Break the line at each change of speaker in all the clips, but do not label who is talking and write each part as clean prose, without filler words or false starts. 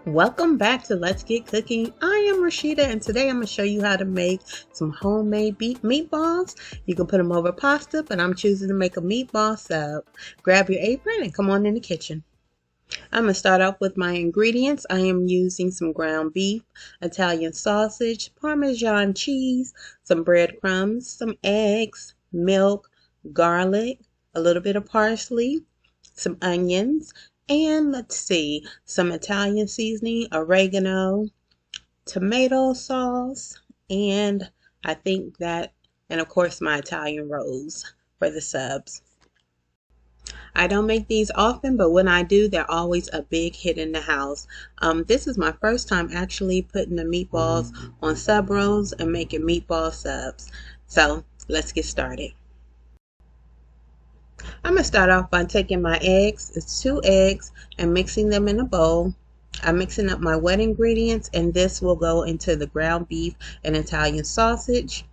Welcome back to Let's Get Cooking. I am Rashida and today I'm going to show you how to make some homemade meatballs. You can put them over pasta, but I'm choosing to make a meatball sub. Grab your apron and come on in the kitchen. I'm going to start off with my ingredients. I am using some ground beef, Italian sausage, Parmesan cheese, some breadcrumbs, some eggs, milk, garlic, a little bit of parsley, some onions, and let's see, some Italian seasoning, oregano, tomato sauce, and I think that, and of course my Italian rose for the subs. I don't make these often, but when I do, they're always a big hit in the house. This is my first time actually putting the meatballs on sub rolls and making meatball subs. So let's get started. I'm going to start off by taking my eggs, it's 2 eggs, and mixing them in a bowl. I'm mixing up my wet ingredients, and this will go into the ground beef and Italian sausage,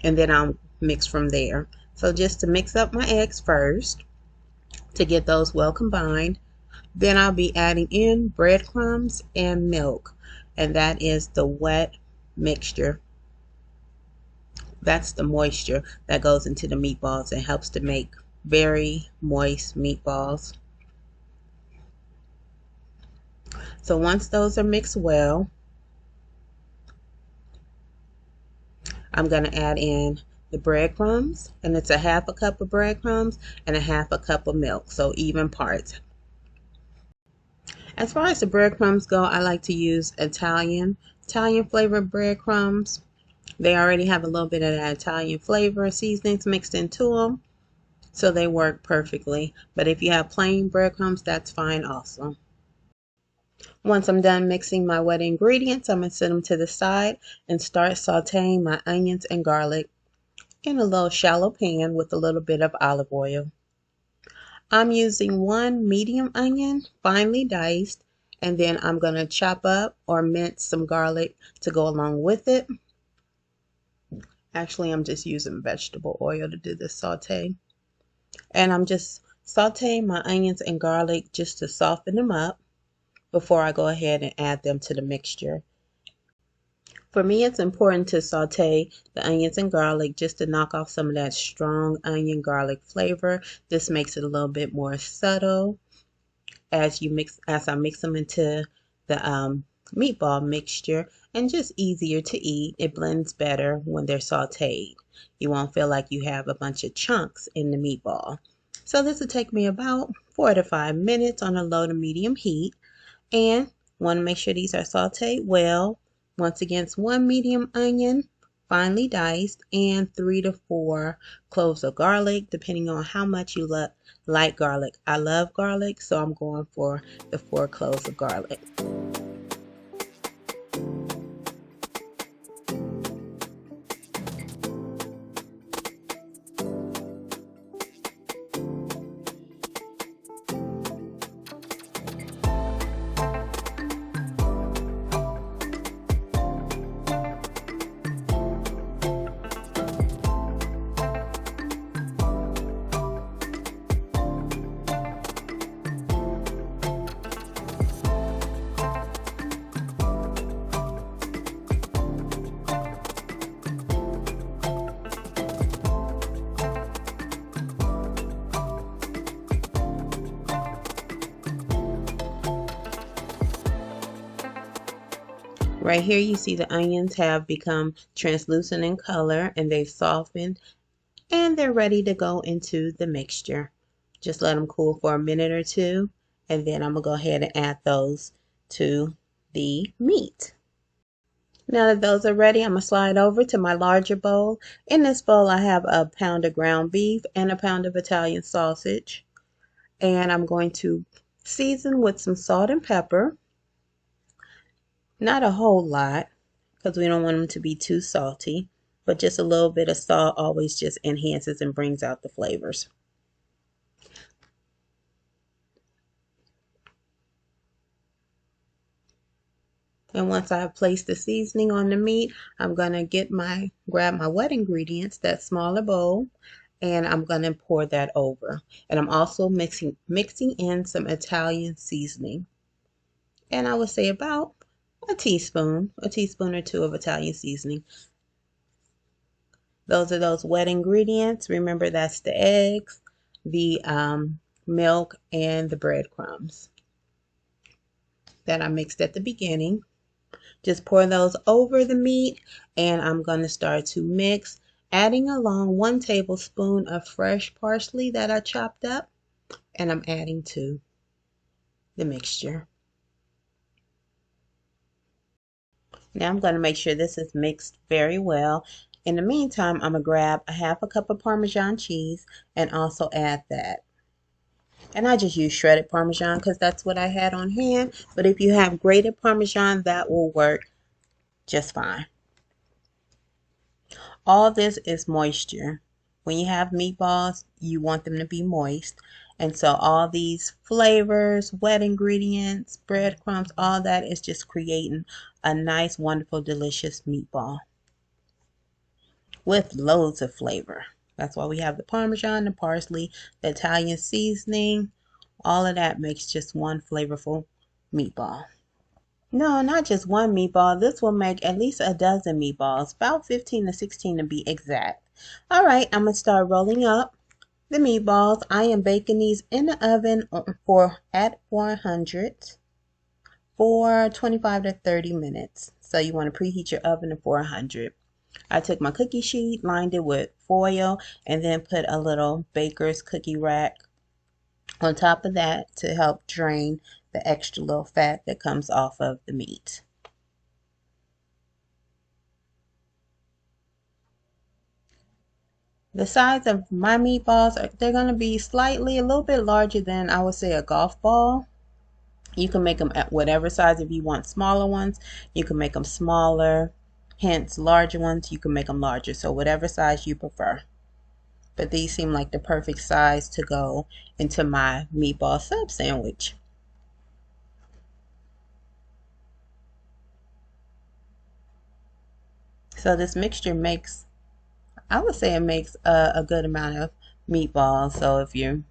and then I'll mix from there. So just to mix up my eggs first, to get those well combined. Then I'll be adding in breadcrumbs and milk, and that is the wet mixture. That's the moisture that goes into the meatballs and helps to make very moist meatballs. So once those are mixed well, I'm going to add in the breadcrumbs, and it's a 1/2 cup of breadcrumbs and a 1/2 cup of milk, so even parts. As far as the breadcrumbs go, I like to use Italian flavored breadcrumbs. They already have a little bit of that Italian flavor seasonings mixed into them, so they work perfectly. But if you have plain breadcrumbs, that's fine also. Once I'm done mixing my wet ingredients, I'm going to set them to the side and start sauteing my onions and garlic in a little shallow pan with a little bit of olive oil. I'm using 1 medium onion, finely diced, and then I'm going to chop up or mince some garlic to go along with it. Actually, I'm just using vegetable oil to do this saute. And I'm just sauteing my onions and garlic just to soften them up before I go ahead and add them to the mixture. For me, it's important to saute the onions and garlic just to knock off some of that strong onion garlic flavor. This makes it a little bit more subtle as I mix them into the meatball mixture, and just easier to eat. It blends better when they're sauteed. You won't feel like you have a bunch of chunks in the meatball. So this will take me about 4 to 5 minutes on a low to medium heat, and want to make sure these are sauteed well. Once again, it's 1 medium onion, finely diced, and 3 to 4 cloves of garlic, depending on how much you like garlic. I love garlic, so I'm going for the 4 cloves of garlic. Right here you see the onions have become translucent in color and they've softened, and they're ready to go into the mixture. Just let them cool for a minute or two, and then I'm going to go ahead and add those to the meat. Now that those are ready, I'm going to slide over to my larger bowl. In this bowl I have a pound of ground beef and a pound of Italian sausage, and I'm going to season with some salt and pepper. Not a whole lot, because we don't want them to be too salty, but just a little bit of salt always just enhances and brings out the flavors. And once I've placed the seasoning on the meat, I'm going to grab my wet ingredients, that smaller bowl, and I'm going to pour that over. And I'm also mixing in some Italian seasoning. And I would say about a teaspoon or two of Italian seasoning. Those are those wet ingredients. Remember, that's the eggs, the milk, and the breadcrumbs that I mixed at the beginning. Just pour those over the meat, and I'm going to start to mix, adding along 1 tablespoon of fresh parsley that I chopped up, and I'm adding to the mixture. Now I'm going to make sure this is mixed very well. In the meantime, I'm going to grab a 1/2 cup of Parmesan cheese and also add that. And I just use shredded Parmesan because that's what I had on hand. But if you have grated Parmesan, that will work just fine. All this is moisture. When you have meatballs, you want them to be moist. And so all these flavors, wet ingredients, breadcrumbs, all that is just creating a nice, wonderful, delicious meatball with loads of flavor. That's why we have the Parmesan, the parsley, the Italian seasoning. All of that makes just one flavorful meatball. No, not just one meatball. This will make at least a dozen meatballs, about 15 to 16 to be exact. All right, I'm going to start rolling up the meatballs. I am baking these in the oven at 400 for 25 to 30 minutes. So you want to preheat your oven to 400. I took my cookie sheet, lined it with foil, and then put a little baker's cookie rack on top of that to help drain the extra little fat that comes off of the meat. The size of my meatballs, they're going to be slightly a little bit larger than, I would say, a golf ball. You can make them at whatever size. If you want smaller ones, you can make them smaller. Hence, larger ones, you can make them larger. So whatever size you prefer. But these seem like the perfect size to go into my meatball sub sandwich. So this mixture makes, I would say it makes a good amount of meatballs. So if you're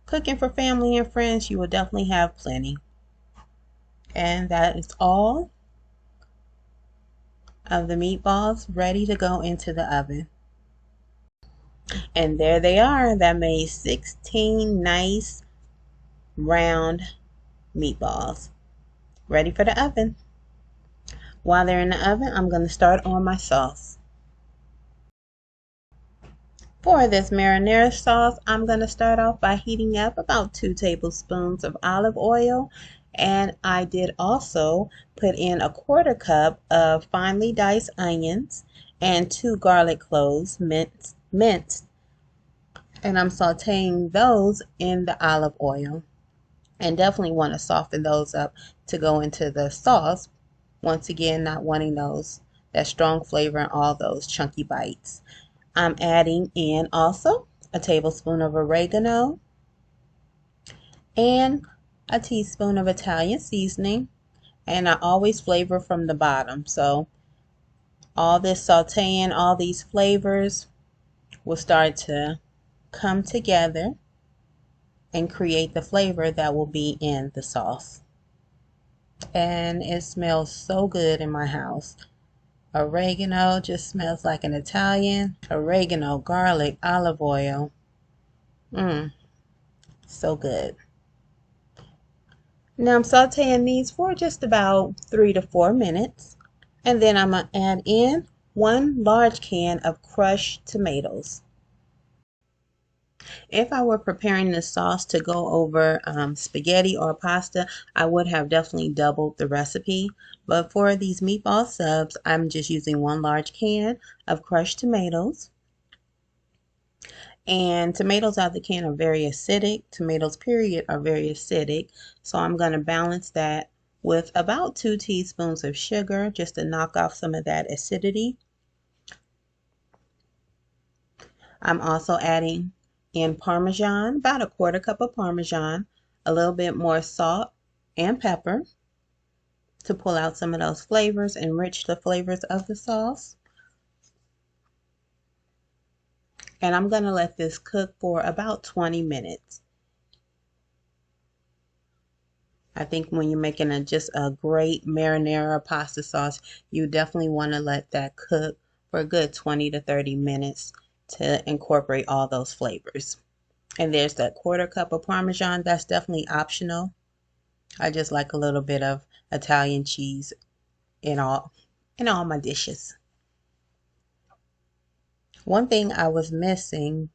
cooking for family and friends, you will definitely have plenty. And that is all of the meatballs ready to go into the oven. And there they are. That made 16 nice round meatballs ready for the oven. While they're in the oven, I'm going to start on my sauce. For this marinara sauce, I'm going to start off by heating up about 2 tablespoons of olive oil. And I did also put in a 1/4 cup of finely diced onions and 2 garlic cloves minced. And I'm sauteing those in the olive oil. And definitely want to soften those up to go into the sauce. Once again, not wanting that strong flavor and all those chunky bites. I'm adding in also a tablespoon of oregano and a teaspoon of Italian seasoning. And I always flavor from the bottom. So all this sauteing, all these flavors will start to come together and create the flavor that will be in the sauce. And it smells so good in my house. Oregano just smells like an Italian. Oregano, garlic, olive oil. So good. Now I'm sauteing these for just about 3 to 4 minutes. And then I'm going to add in 1 large can of crushed tomatoes. If I were preparing the sauce to go over spaghetti or pasta, I would have definitely doubled the recipe. But for these meatball subs, I'm just using 1 large can of crushed tomatoes. And tomatoes out of the can are very acidic. Tomatoes, period, are very acidic. So I'm going to balance that with about 2 teaspoons of sugar just to knock off some of that acidity. I'm also adding in Parmesan, about a 1/4 cup of Parmesan, a little bit more salt and pepper to pull out some of those flavors, enrich the flavors of the sauce. And I'm going to let this cook for about 20 minutes. I think when you're making just a great marinara pasta sauce, you definitely want to let that cook for a good 20 to 30 minutes to incorporate all those flavors. And there's that quarter cup of Parmesan. That's definitely optional. I just like a little bit of Italian cheese in all my dishes. One thing I was missing,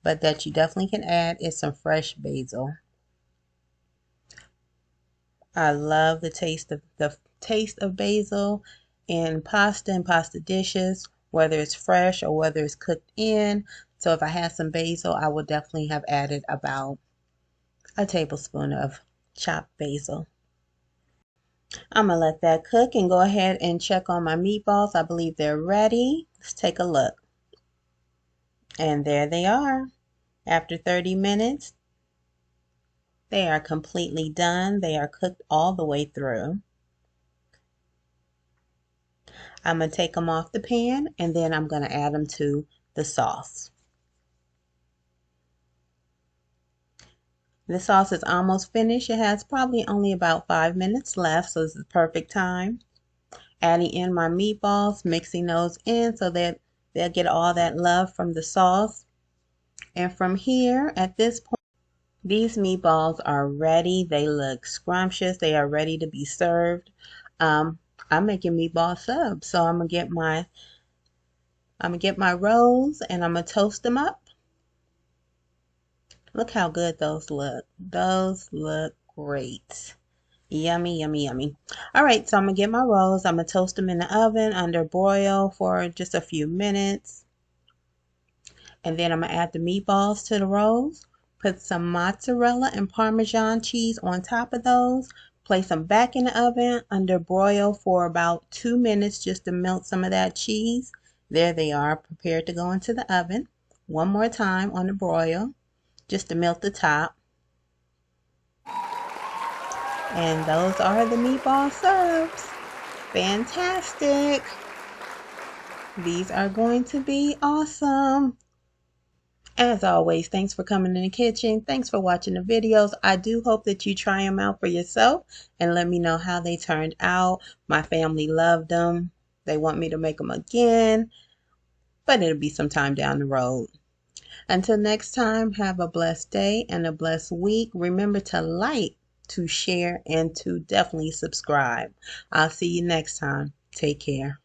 but that you definitely can add, is some fresh basil. I love the taste of basil in pasta and pasta dishes, whether it's fresh or whether it's cooked in. So if I had some basil, I would definitely have added about a tablespoon of chopped basil. I'm gonna let that cook and go ahead and check on my meatballs. I believe they're ready. Let's take a look. And there they are. After 30 minutes, they are completely done. They are cooked all the way through. I'm going to take them off the pan and then I'm going to add them to the sauce. The sauce is almost finished. It has probably only about 5 minutes left, so this is the perfect time. Adding in my meatballs, mixing those in so that they'll get all that love from the sauce. And from here, at this point, these meatballs are ready. They look scrumptious. They are ready to be served. I'm making meatball subs, so I'm gonna get my rolls and I'm gonna toast them up. Look how good those look. Those look great. Yummy, yummy, yummy. All right, so I'm gonna get my rolls. I'm gonna toast them in the oven under broil for just a few minutes. And then I'm gonna add the meatballs to the rolls. Put some mozzarella and Parmesan cheese on top of those. Place them back in the oven under broil for about 2 minutes just to melt some of that cheese. There they are, prepared to go into the oven. One more time on the broil, just to melt the top. And those are the meatball subs. Fantastic. These are going to be awesome. As always, thanks for coming in the kitchen. Thanks for watching the videos. I do hope that you try them out for yourself and let me know how they turned out. My family loved them. They want me to make them again, but it'll be some time down the road. Until next time, have a blessed day and a blessed week. Remember to like, to share, and to definitely subscribe. I'll see you next time. Take care.